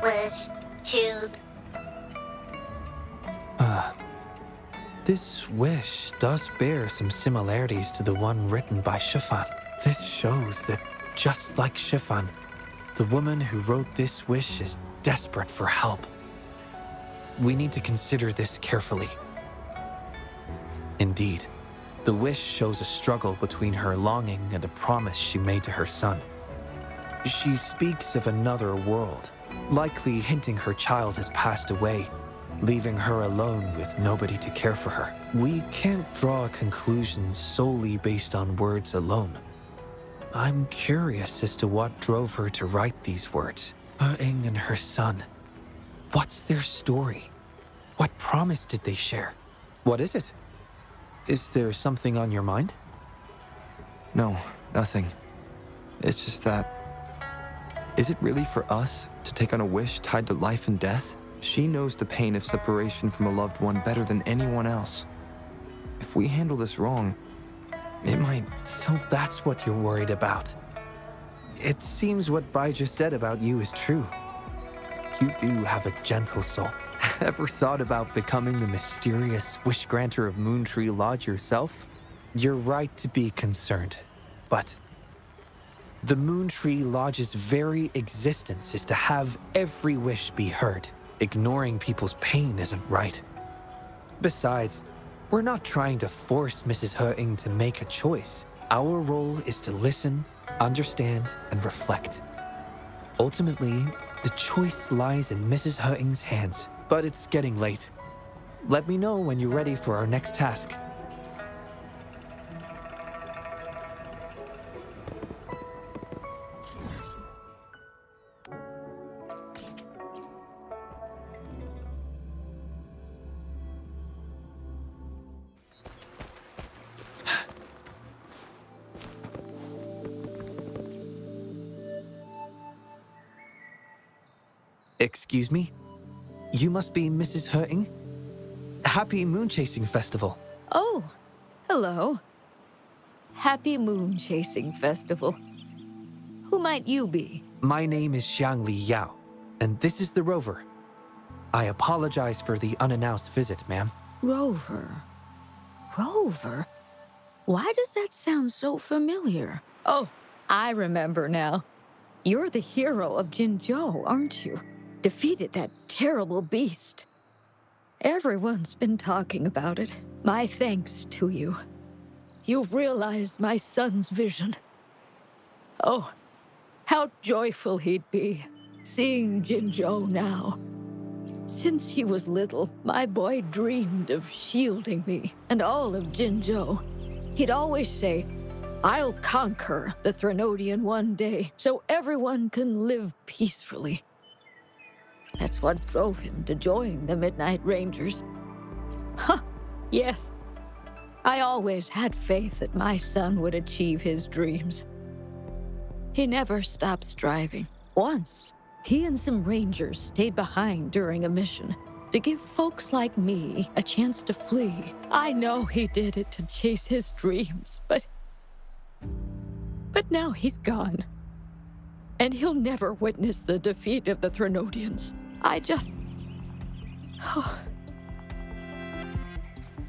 wish. Choose. This wish does bear some similarities to the one written by Shifan. This shows that, just like Shifan, the woman who wrote this wish is desperate for help. We need to consider this carefully. Indeed, the wish shows a struggle between her longing and a promise she made to her son. She speaks of another world, likely hinting her child has passed away, leaving her alone with nobody to care for her. We can't draw a conclusion solely based on words alone. I'm curious as to what drove her to write these words. Wuthering and her son. What's their story? What promise did they share? What is it? Is there something on your mind? No, nothing. It's just that... Is it really for us to take on a wish tied to life and death? She knows the pain of separation from a loved one better than anyone else. If we handle this wrong, it might... So that's what you're worried about. It seems what Bai just said about you is true. You do have a gentle soul. Ever thought about becoming the mysterious wish granter of Moontree Lodge yourself? You're right to be concerned, but the Moontree Lodge's very existence is to have every wish be heard. Ignoring people's pain isn't right. Besides, we're not trying to force Mrs. Wuthering to make a choice. Our role is to listen, understand, and reflect. Ultimately, the choice lies in Mrs. Wuthering's hands. But it's getting late. Let me know when you're ready for our next task. Excuse me? You must be Mrs. Wuthering? Happy Moon Chasing Festival. Oh, hello. Happy Moon Chasing Festival. Who might you be? My name is Xiangli Yao, and this is the Rover. I apologize for the unannounced visit, ma'am. Rover. Rover? Why does that sound so familiar? Oh, I remember now. You're the hero of Jinzhou, aren't you? Defeated that terrible beast. Everyone's been talking about it. My thanks to you. You've realized my son's vision. Oh, how joyful he'd be, seeing Jinzhou now. Since he was little, my boy dreamed of shielding me and all of Jinzhou. He'd always say, "I'll conquer the Threnodian one day, so everyone can live peacefully." That's what drove him to join the Midnight Rangers. Huh, yes. I always had faith that my son would achieve his dreams. He never stopped striving. Once, he and some rangers stayed behind during a mission to give folks like me a chance to flee. I know he did it to chase his dreams, but now he's gone. And he'll never witness the defeat of the Threnodians.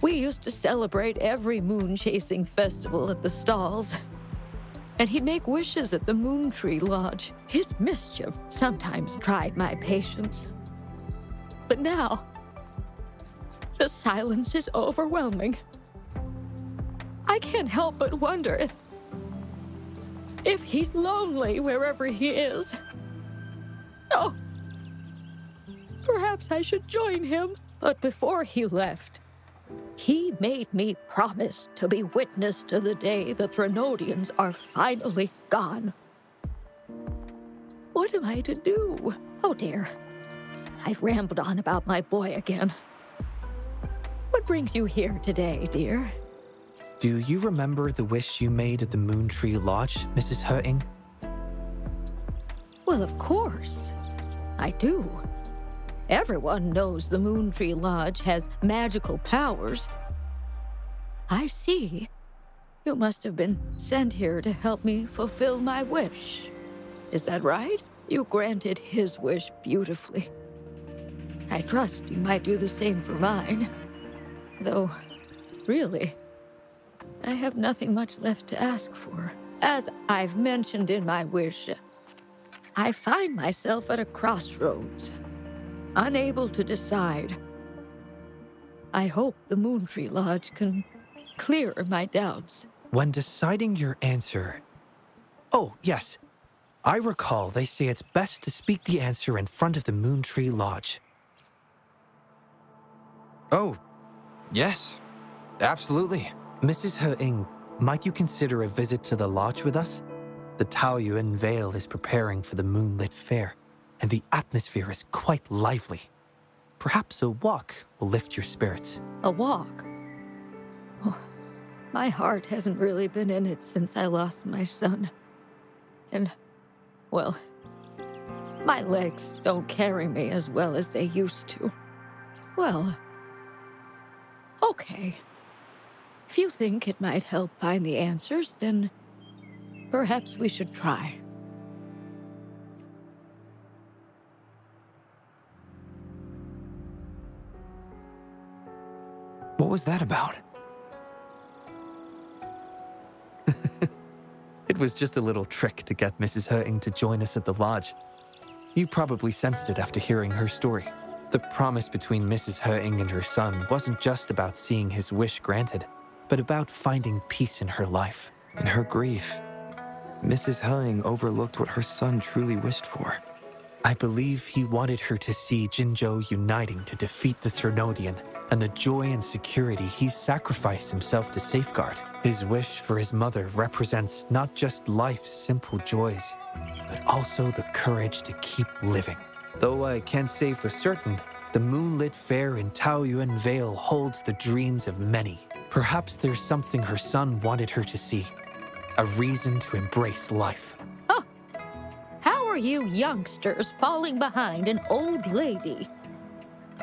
We used to celebrate every moon-chasing festival at the stalls. And he'd make wishes at the Moontree Lodge. His mischief sometimes tried my patience. But now, the silence is overwhelming. I can't help but wonder if he's lonely wherever he is. Oh, perhaps I should join him. But before he left, he made me promise to be witness to the day the Threnodians are finally gone. What am I to do? Oh dear, I've rambled on about my boy again. What brings you here today, dear? Do you remember the wish you made at the Moontree Lodge, Mrs. Wuthering? Well, of course. I do. Everyone knows the Moontree Lodge has magical powers. I see. You must have been sent here to help me fulfill my wish. Is that right? You granted his wish beautifully. I trust you might do the same for mine. Though, really, I have nothing much left to ask for. As I've mentioned in my wish, I find myself at a crossroads, unable to decide. I hope the Moontree Lodge can clear my doubts. When deciding your answer... Oh, yes. I recall they say it's best to speak the answer in front of the Moontree Lodge. Oh, yes. Absolutely. Mrs. He-Ing, might you consider a visit to the lodge with us? The Taoyuan Vale is preparing for the moonlit fair, and the atmosphere is quite lively. Perhaps a walk will lift your spirits. A walk? Oh, my heart hasn't really been in it since I lost my son. And, well, my legs don't carry me as well as they used to. Well, okay. If you think it might help find the answers, then perhaps we should try. What was that about? It was just a little trick to get Mrs. He-Ing to join us at the lodge. You probably sensed it after hearing her story. The promise between Mrs. He-Ing and her son wasn't just about seeing his wish granted, but about finding peace in her life. In her grief, Mrs. He-Ing overlooked what her son truly wished for. I believe he wanted her to see Jinzhou uniting to defeat the Thrunodian, and the joy and security he sacrificed himself to safeguard. His wish for his mother represents not just life's simple joys, but also the courage to keep living. Though I can't say for certain, the moonlit fair in Taoyuan Vale holds the dreams of many. Perhaps there's something her son wanted her to see, a reason to embrace life. Huh. How are you youngsters falling behind an old lady?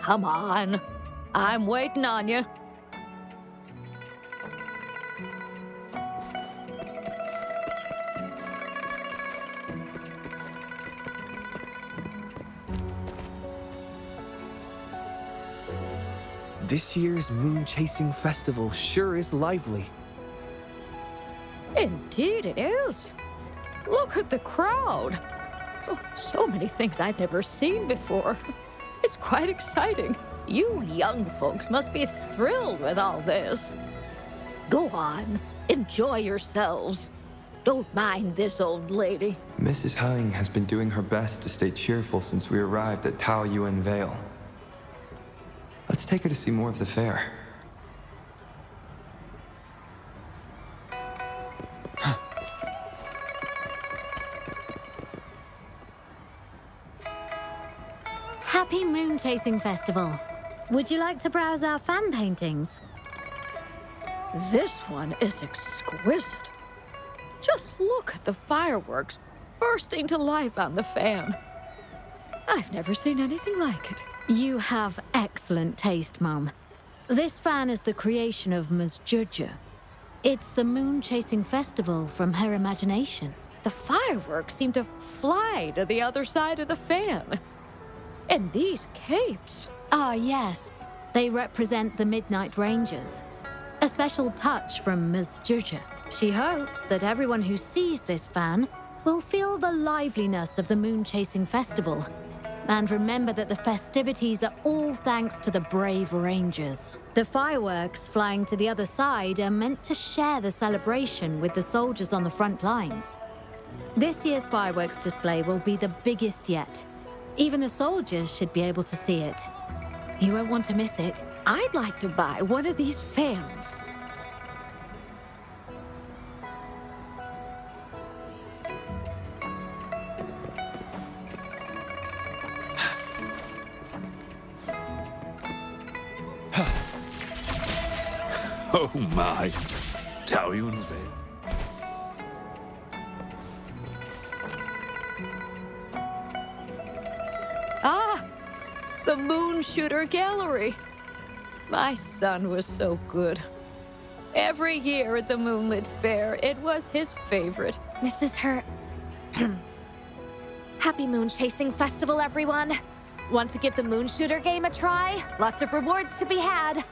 Come on, I'm waiting on you. This year's Moon Chasing Festival sure is lively. Indeed it is. Look at the crowd. Oh, so many things I've never seen before. It's quite exciting. You young folks must be thrilled with all this. Go on, enjoy yourselves. Don't mind this old lady. Mrs. He-Ing has been doing her best to stay cheerful since we arrived at Taoyuan Vale. Let's take her to see more of the fair. Happy Moon Chasing Festival. Would you like to browse our fan paintings? This one is exquisite. Just look at the fireworks bursting to life on the fan. I've never seen anything like it. You have excellent taste, Mum. This fan is the creation of Ms. Judge. It's the Moon Chasing Festival from her imagination. The fireworks seem to fly to the other side of the fan. And these capes. Ah, yes. They represent the Midnight Rangers. A special touch from Ms. Judge. She hopes that everyone who sees this fan will feel the liveliness of the Moon Chasing Festival. And remember that the festivities are all thanks to the brave Rangers. The fireworks flying to the other side are meant to share the celebration with the soldiers on the front lines. This year's fireworks display will be the biggest yet. Even the soldiers should be able to see it. You won't want to miss it. I'd like to buy one of these fans. Oh my, Taoyuan Vale. Ah, the Moon Shooter Gallery. My son was so good. Every year at the Moonlit Fair, it was his favorite. Mrs. Her... Happy Moon Chasing Festival, everyone! Want to give the Moon Shooter game a try? Lots of rewards to be had!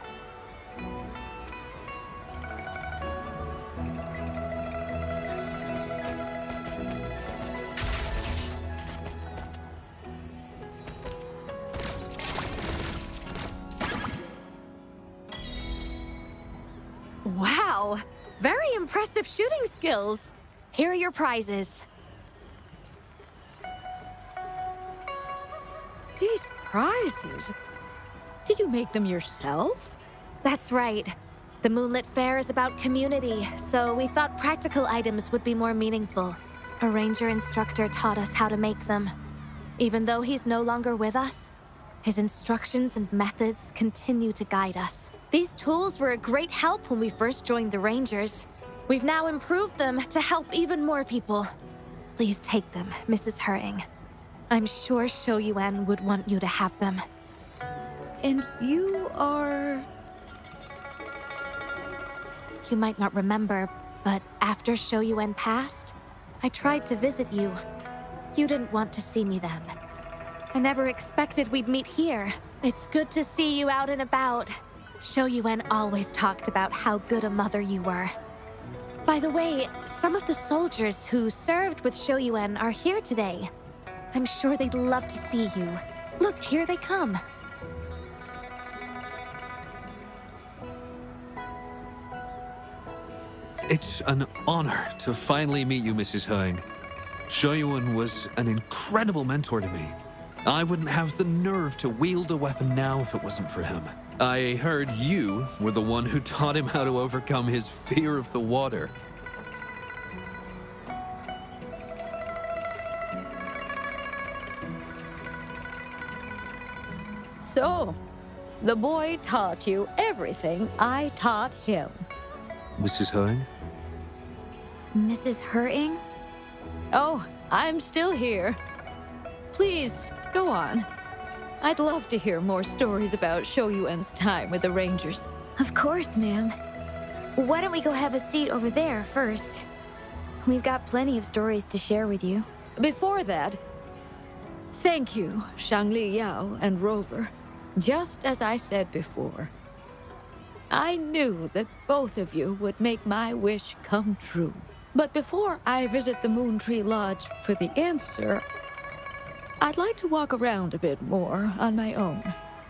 Wow! Very impressive shooting skills! Here are your prizes. These prizes? Did you make them yourself? That's right. The Moonlit Fair is about community, so we thought practical items would be more meaningful. A ranger instructor taught us how to make them. Even though he's no longer with us, his instructions and methods continue to guide us. These tools were a great help when we first joined the Rangers. We've now improved them to help even more people. Please take them, Mrs. Hurting. I'm sure Shou Yuan would want you to have them. And you are... You might not remember, but after Shou Yuan passed, I tried to visit you. You didn't want to see me then. I never expected we'd meet here. It's good to see you out and about. Shou Yuan always talked about how good a mother you were. By the way, some of the soldiers who served with Shou Yuan are here today. I'm sure they'd love to see you. Look, here they come. It's an honor to finally meet you, Mrs. Hurting. Shou Yuan was an incredible mentor to me. I wouldn't have the nerve to wield a weapon now if it wasn't for him. I heard you were the one who taught him how to overcome his fear of the water. So, the boy taught you everything I taught him. Mrs. Hurting? Mrs. Hurting? Oh, I'm still here. Please, go on. I'd love to hear more stories about Shou Yuan's time with the Rangers. Of course, ma'am. Why don't we go have a seat over there first? We've got plenty of stories to share with you. Before that, thank you, Shangli Yao and Rover. Just as I said before, I knew that both of you would make my wish come true. But before I visit the Moon Tree Lodge for the answer, I'd like to walk around a bit more on my own.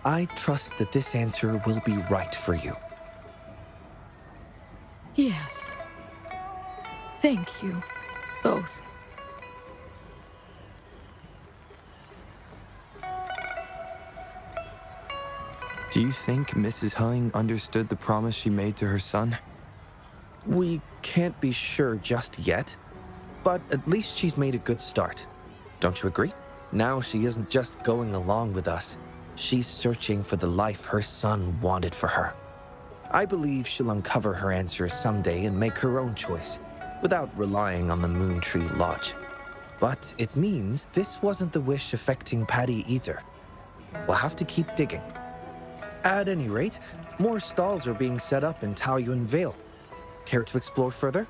I trust that this answer will be right for you. Yes. Thank you, both. Do you think Mrs. Hurting understood the promise she made to her son? We can't be sure just yet, but at least she's made a good start. Don't you agree? Now she isn't just going along with us. She's searching for the life her son wanted for her. I believe she'll uncover her answers someday and make her own choice, without relying on the Moon Tree Lodge. But it means this wasn't the wish affecting Patty either. We'll have to keep digging. At any rate, more stalls are being set up in Taoyuan Vale. Care to explore further?